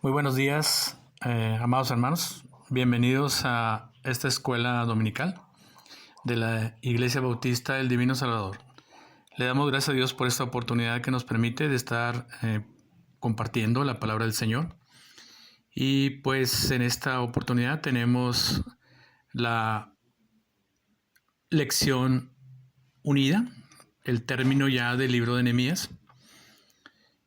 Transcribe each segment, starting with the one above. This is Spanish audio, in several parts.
Muy buenos días, amados hermanos. Bienvenidos a esta escuela dominical de la Iglesia Bautista del Divino Salvador. Le damos gracias a Dios por esta oportunidad que nos permite de estar compartiendo la palabra del Señor. Y pues en esta oportunidad tenemos la lección unida, el término ya del libro de Nehemías.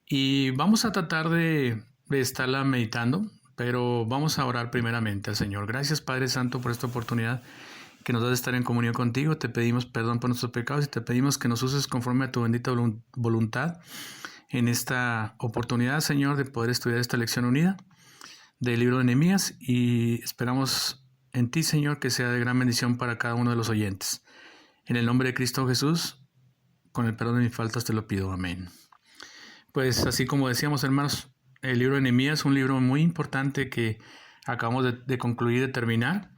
Y vamos a tratar de estarla meditando, pero vamos a orar primeramente al Señor. Gracias, Padre Santo, por esta oportunidad que nos das de estar en comunión contigo. Te pedimos perdón por nuestros pecados y te pedimos que nos uses conforme a tu bendita voluntad en esta oportunidad, Señor, de poder estudiar esta lección unida del libro de Nehemías, y esperamos en ti, Señor, que sea de gran bendición para cada uno de los oyentes. En el nombre de Cristo Jesús, con el perdón de mis faltas te lo pido. Amén. Pues así como decíamos, hermanos, el libro de Nehemías es un libro muy importante que acabamos de concluir, de terminar,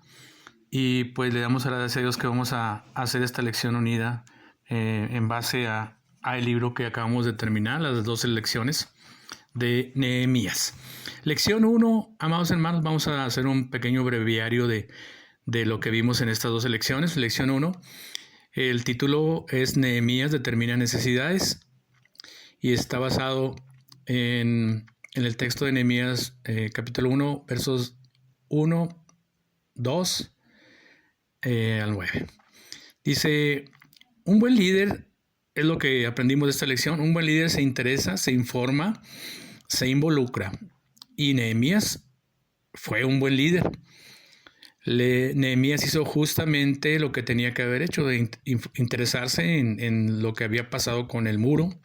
y pues le damos gracias a Dios que vamos a hacer esta lección unida en base al libro que acabamos de terminar, las 12 lecciones de Nehemías. Lección 1, amados hermanos, vamos a hacer un pequeño breviario de lo que vimos en estas 12 lecciones. Lección 1, el título es Nehemías determina necesidades y está basado en el texto de Nehemías capítulo 1, versos 1, 2 al 9. Dice, un buen líder, es lo que aprendimos de esta lección, un buen líder se interesa, se informa, se involucra. Y Nehemías fue un buen líder. Nehemías hizo justamente lo que tenía que haber hecho, de interesarse en lo que había pasado con el muro,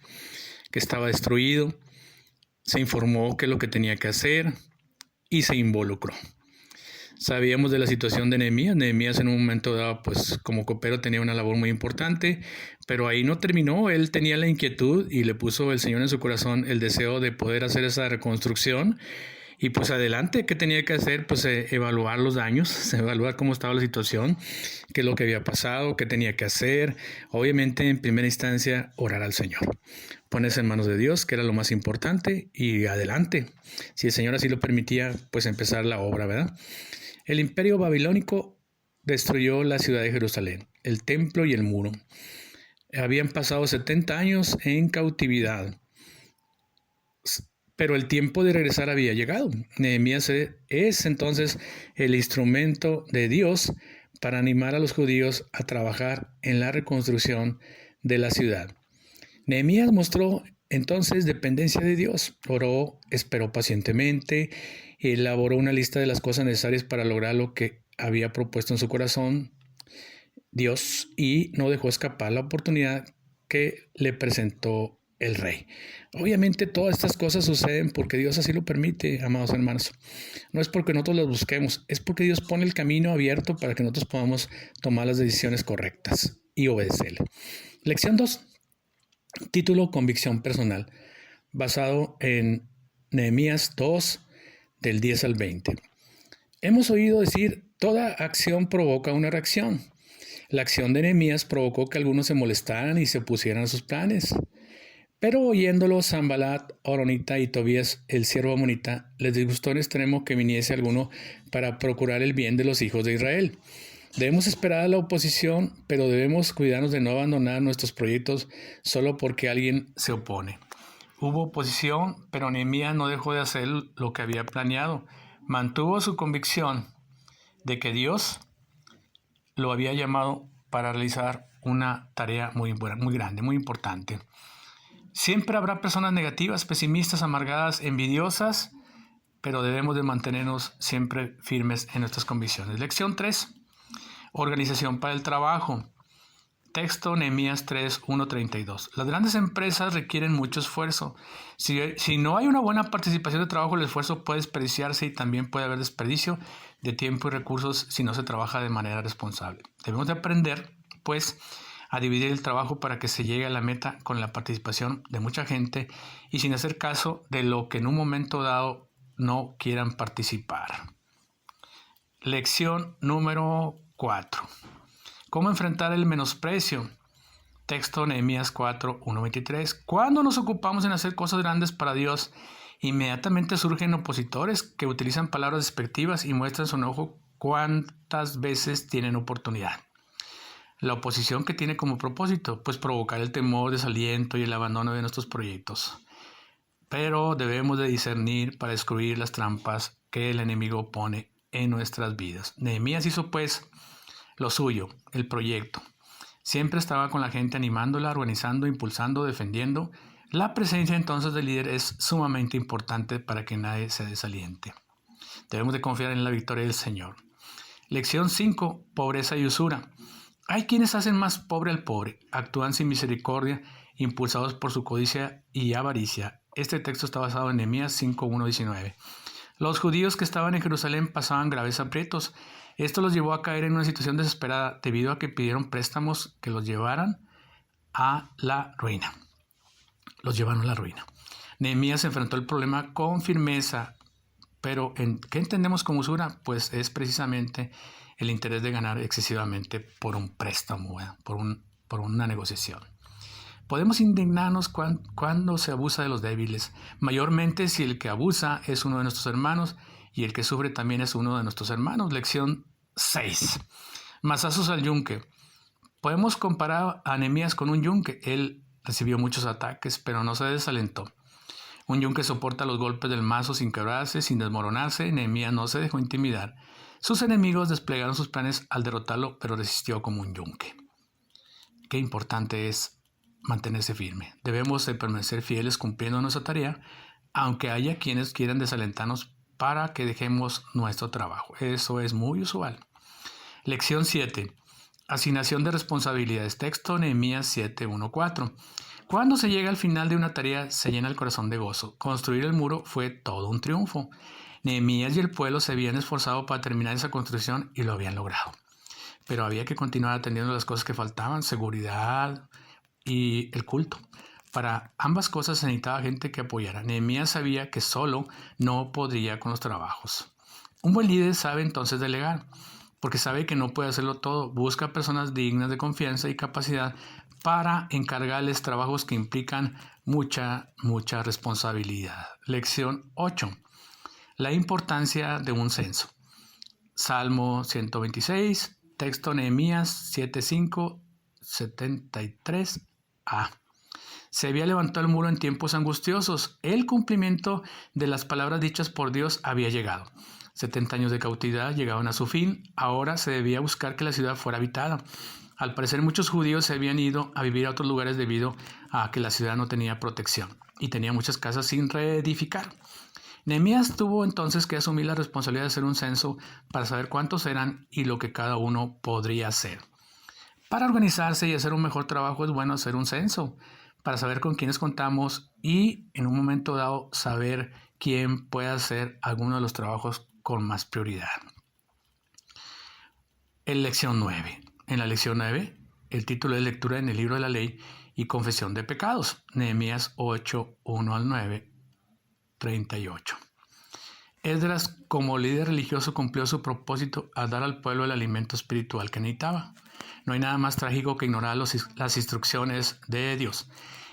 que estaba destruido. Se informó qué es lo que tenía que hacer y se involucró. Sabíamos de la situación de Nehemías. Nehemías en un momento dado, pues como copero tenía una labor muy importante, pero ahí no terminó. Él tenía la inquietud y le puso el Señor en su corazón el deseo de poder hacer esa reconstrucción. Y pues adelante, ¿qué tenía que hacer? Pues evaluar los daños, evaluar cómo estaba la situación, qué es lo que había pasado, qué tenía que hacer. Obviamente, en primera instancia, orar al Señor. Ponerse en manos de Dios, que era lo más importante, y adelante. Si el Señor así lo permitía, pues empezar la obra, ¿verdad? El imperio babilónico destruyó la ciudad de Jerusalén, el templo y el muro. Habían pasado 70 años en cautividad, pero el tiempo de regresar había llegado. Nehemías es entonces el instrumento de Dios para animar a los judíos a trabajar en la reconstrucción de la ciudad. Nehemías mostró entonces dependencia de Dios, oró, esperó pacientemente, elaboró una lista de las cosas necesarias para lograr lo que había propuesto en su corazón Dios, y no dejó escapar la oportunidad que le presentó el rey. Obviamente todas estas cosas suceden porque Dios así lo permite, amados hermanos. No es porque nosotros las busquemos, es porque Dios pone el camino abierto para que nosotros podamos tomar las decisiones correctas y obedecerle. Lección 2. Título, convicción personal, basado en Nehemías 2, del 10 al 20. Hemos oído decir, toda acción provoca una reacción. La acción de Nehemías provocó que algunos se molestaran y se opusieran a sus planes. Pero oyéndolo, Sanballat, Horonita y Tobías, el siervo amonita, les disgustó en extremo que viniese alguno para procurar el bien de los hijos de Israel. Debemos esperar a la oposición, pero debemos cuidarnos de no abandonar nuestros proyectos solo porque alguien se opone. Hubo oposición, pero Nehemías no dejó de hacer lo que había planeado. Mantuvo su convicción de que Dios lo había llamado para realizar una tarea muy grande, muy importante. Siempre habrá personas negativas, pesimistas, amargadas, envidiosas, pero debemos de mantenernos siempre firmes en nuestras convicciones. Lección 3. Organización para el trabajo. Texto Nehemías 3, 1-32. Las grandes empresas requieren mucho esfuerzo. Si no hay una buena participación de trabajo, el esfuerzo puede desperdiciarse y también puede haber desperdicio de tiempo y recursos si no se trabaja de manera responsable. Debemos de aprender, pues, a dividir el trabajo para que se llegue a la meta con la participación de mucha gente y sin hacer caso de lo que en un momento dado no quieran participar. Lección número 4. ¿Cómo enfrentar el menosprecio? Texto Nehemías 4, 1-23. Cuando nos ocupamos en hacer cosas grandes para Dios Inmediatamente surgen opositores que utilizan palabras despectivas y muestran su enojo cuantas veces tienen oportunidad. La oposición que tiene como propósito, pues provocar el temor, desaliento y el abandono de nuestros proyectos. Pero debemos de discernir para descubrir las trampas que el enemigo pone en nuestras vidas. Nehemías hizo pues lo suyo, el proyecto. Siempre estaba con la gente animándola, organizando, impulsando, defendiendo. La presencia entonces del líder es sumamente importante para que nadie se desaliente. Debemos de confiar en la victoria del Señor. Lección 5. Pobreza y usura. Hay quienes hacen más pobre al pobre, actúan sin misericordia, impulsados por su codicia y avaricia. Este texto está basado en Nehemías 5:1-19. Los judíos que estaban en Jerusalén pasaban graves aprietos. Esto los llevó a caer en una situación desesperada debido a que pidieron préstamos que los llevaran a la ruina. Nehemías enfrentó el problema con firmeza, pero ¿qué entendemos como usura? Pues es precisamente el interés de ganar excesivamente por un préstamo, por una negociación. Podemos indignarnos cuando se abusa de los débiles, mayormente si el que abusa es uno de nuestros hermanos y el que sufre también es uno de nuestros hermanos. Lección 6. Mazazos al yunque. Podemos comparar a Nehemías con un yunque. Él recibió muchos ataques, pero no se desalentó. Un yunque soporta los golpes del mazo sin quebrarse, sin desmoronarse. Nehemías no se dejó intimidar. Sus enemigos desplegaron sus planes al derrotarlo, pero resistió como un yunque. Qué importante es mantenerse firme. Debemos de permanecer fieles cumpliendo nuestra tarea, aunque haya quienes quieran desalentarnos para que dejemos nuestro trabajo. Eso es muy usual. Lección 7. Asignación de responsabilidades. Texto Nehemías 7:1-4. Cuando se llega al final de una tarea, se llena el corazón de gozo. Construir el muro fue todo un triunfo. Nehemías y el pueblo se habían esforzado para terminar esa construcción y lo habían logrado. Pero había que continuar atendiendo las cosas que faltaban, seguridad y el culto. Para ambas cosas se necesitaba gente que apoyara. Nehemías sabía que solo no podría con los trabajos. Un buen líder sabe entonces delegar, porque sabe que no puede hacerlo todo. Busca personas dignas de confianza y capacidad para encargarles trabajos que implican mucha responsabilidad. Lección 8. La importancia de un censo. Salmo 126, texto Nehemías 7:5-73a. Se había levantado el muro en tiempos angustiosos. El cumplimiento de las palabras dichas por Dios había llegado. 70 años de cautividad llegaban a su fin. Ahora se debía buscar que la ciudad fuera habitada. Al parecer muchos judíos se habían ido a vivir a otros lugares debido a que la ciudad no tenía protección y tenía muchas casas sin reedificar. Nehemías tuvo entonces que asumir la responsabilidad de hacer un censo para saber cuántos eran y lo que cada uno podría hacer. Para organizarse y hacer un mejor trabajo es bueno hacer un censo, para saber con quiénes contamos y en un momento dado saber quién puede hacer alguno de los trabajos con más prioridad. En lección 9. En la lección 9, el título es Lectura en el libro de la ley y confesión de pecados. Nehemías 8:1-9. 38. Esdras, como líder religioso, cumplió su propósito al dar al pueblo el alimento espiritual que necesitaba. No hay nada más trágico que ignorar las instrucciones de Dios.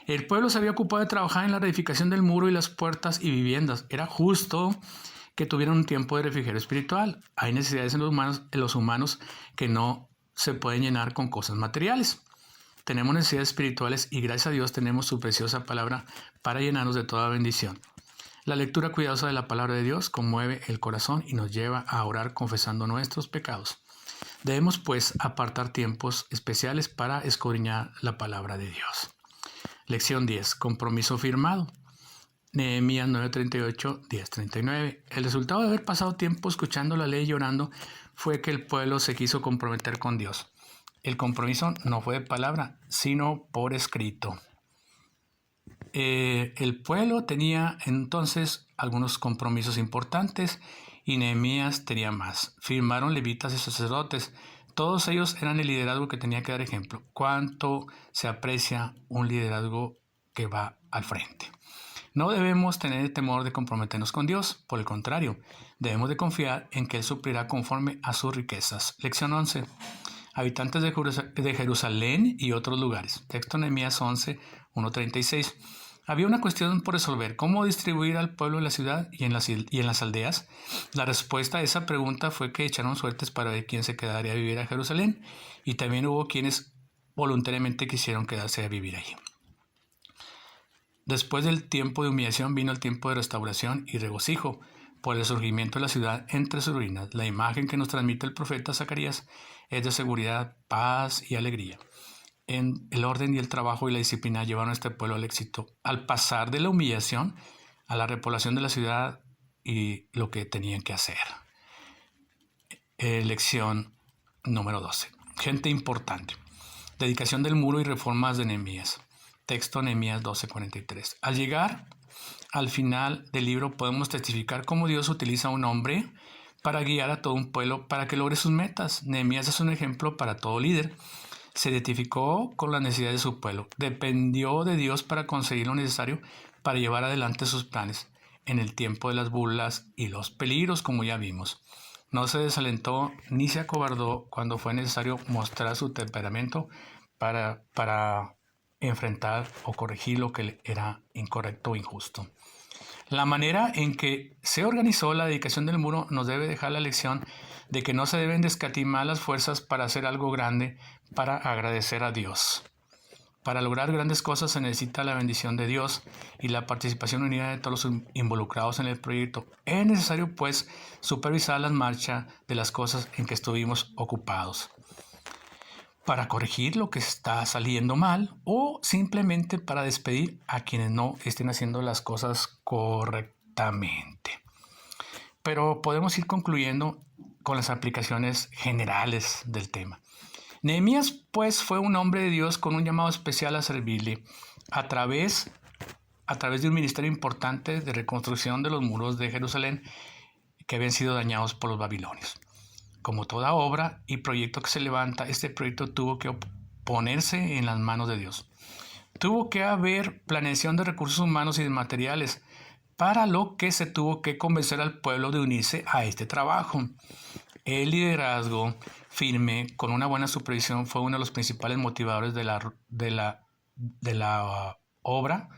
El pueblo se había ocupado de trabajar en la reedificación del muro y las puertas y viviendas. Era justo que tuvieran un tiempo de refrigerio espiritual. Hay necesidades en los humanos que no se pueden llenar con cosas materiales. Tenemos necesidades espirituales y gracias a Dios tenemos su preciosa palabra para llenarnos de toda bendición. La lectura cuidadosa de la palabra de Dios conmueve el corazón y nos lleva a orar confesando nuestros pecados. Debemos pues apartar tiempos especiales para escudriñar la palabra de Dios. Lección 10. Compromiso firmado. Nehemías 9:38, 10:39. El resultado de haber pasado tiempo escuchando la ley y orando fue que el pueblo se quiso comprometer con Dios. El compromiso no fue de palabra, sino por escrito. El pueblo tenía entonces algunos compromisos importantes y Nehemías tenía más. Firmaron levitas y sacerdotes. Todos ellos eran el liderazgo que tenía que dar ejemplo. Cuánto se aprecia un liderazgo que va al frente. No debemos tener temor de comprometernos con Dios. Por el contrario, debemos de confiar en que Él suplirá conforme a sus riquezas. Lección 11. Habitantes de Jerusalén y otros lugares. Texto Nehemías 11:1-36. Había una cuestión por resolver: ¿cómo distribuir al pueblo de la ciudad y en las aldeas? La respuesta a esa pregunta fue que echaron suertes para ver quién se quedaría a vivir a Jerusalén, y también hubo quienes voluntariamente quisieron quedarse a vivir allí. Después del tiempo de humillación vino el tiempo de restauración y regocijo por el surgimiento de la ciudad entre sus ruinas. La imagen que nos transmite el profeta Zacarías es de seguridad, paz y alegría. En el orden y el trabajo y la disciplina llevaron a este pueblo al éxito, al pasar de la humillación a la repoblación de la ciudad y lo que tenían que hacer. Lección número 12. Gente importante. Dedicación del muro y reformas de Nehemías. Texto Nehemías 12:43. Al llegar al final del libro podemos testificar cómo Dios utiliza a un hombre para guiar a todo un pueblo para que logre sus metas. Nehemías es un ejemplo para todo líder. Se identificó con las necesidades de su pueblo. Dependió de Dios para conseguir lo necesario para llevar adelante sus planes en el tiempo de las burlas y los peligros, como ya vimos. No se desalentó ni se acobardó cuando fue necesario mostrar su temperamento para enfrentar o corregir lo que era incorrecto o injusto. La manera en que se organizó la dedicación del muro nos debe dejar la lección de que no se deben escatimar las fuerzas para hacer algo grande, para agradecer a Dios. Para lograr grandes cosas se necesita la bendición de Dios y la participación unida de todos los involucrados en el proyecto. Es necesario, pues, supervisar la marcha de las cosas en que estuvimos ocupados, para corregir lo que está saliendo mal o simplemente para despedir a quienes no estén haciendo las cosas correctamente. Pero podemos ir concluyendo con las aplicaciones generales del tema. Nehemías, pues, fue un hombre de Dios con un llamado especial a servirle a través de un ministerio importante de reconstrucción de los muros de Jerusalén que habían sido dañados por los babilonios. Como toda obra y proyecto que se levanta, este proyecto tuvo que ponerse en las manos de Dios. Tuvo que haber planeación de recursos humanos y de materiales, para lo que se tuvo que convencer al pueblo de unirse a este trabajo. El liderazgo firme, con una buena supervisión, fue uno de los principales motivadores de la obra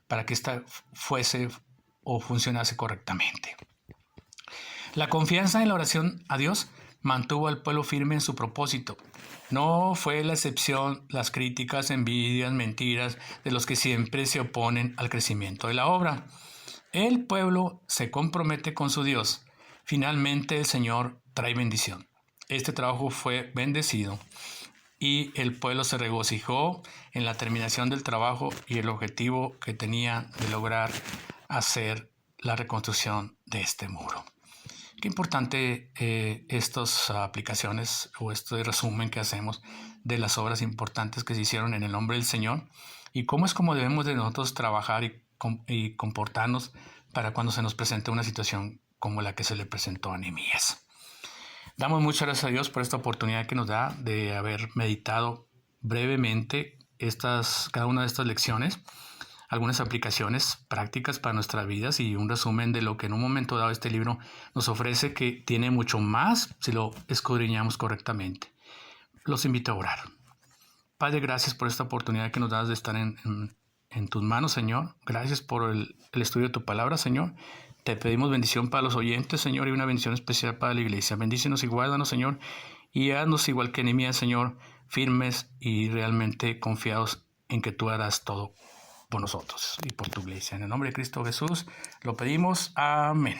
para que ésta fuese o funcionase correctamente. La confianza en la oración a Dios mantuvo al pueblo firme en su propósito. No fue la excepción las críticas, envidias, mentiras de los que siempre se oponen al crecimiento de la obra. El pueblo se compromete con su Dios. Finalmente el Señor trae bendición. Este trabajo fue bendecido y el pueblo se regocijó en la terminación del trabajo y el objetivo que tenía de lograr hacer la reconstrucción de este muro. Qué importante estas aplicaciones o este resumen que hacemos de las obras importantes que se hicieron en el nombre del Señor y cómo es como debemos de nosotros trabajar y comportarnos para cuando se nos presente una situación como la que se le presentó a Nehemías. Damos muchas gracias a Dios por esta oportunidad que nos da de haber meditado brevemente cada una de estas lecciones, algunas aplicaciones prácticas para nuestras vidas y un resumen de lo que en un momento dado este libro nos ofrece, que tiene mucho más si lo escudriñamos correctamente. Los invito a orar. Padre, gracias por esta oportunidad que nos das de estar en tus manos, Señor. Gracias por el estudio de tu palabra, Señor. Te pedimos bendición para los oyentes, Señor, y una bendición especial para la iglesia. Bendícenos y guárdanos, Señor, y haznos igual que Nehemías, Señor, firmes y realmente confiados en que tú harás todo por nosotros y por tu iglesia. En el nombre de Cristo Jesús lo pedimos. Amén.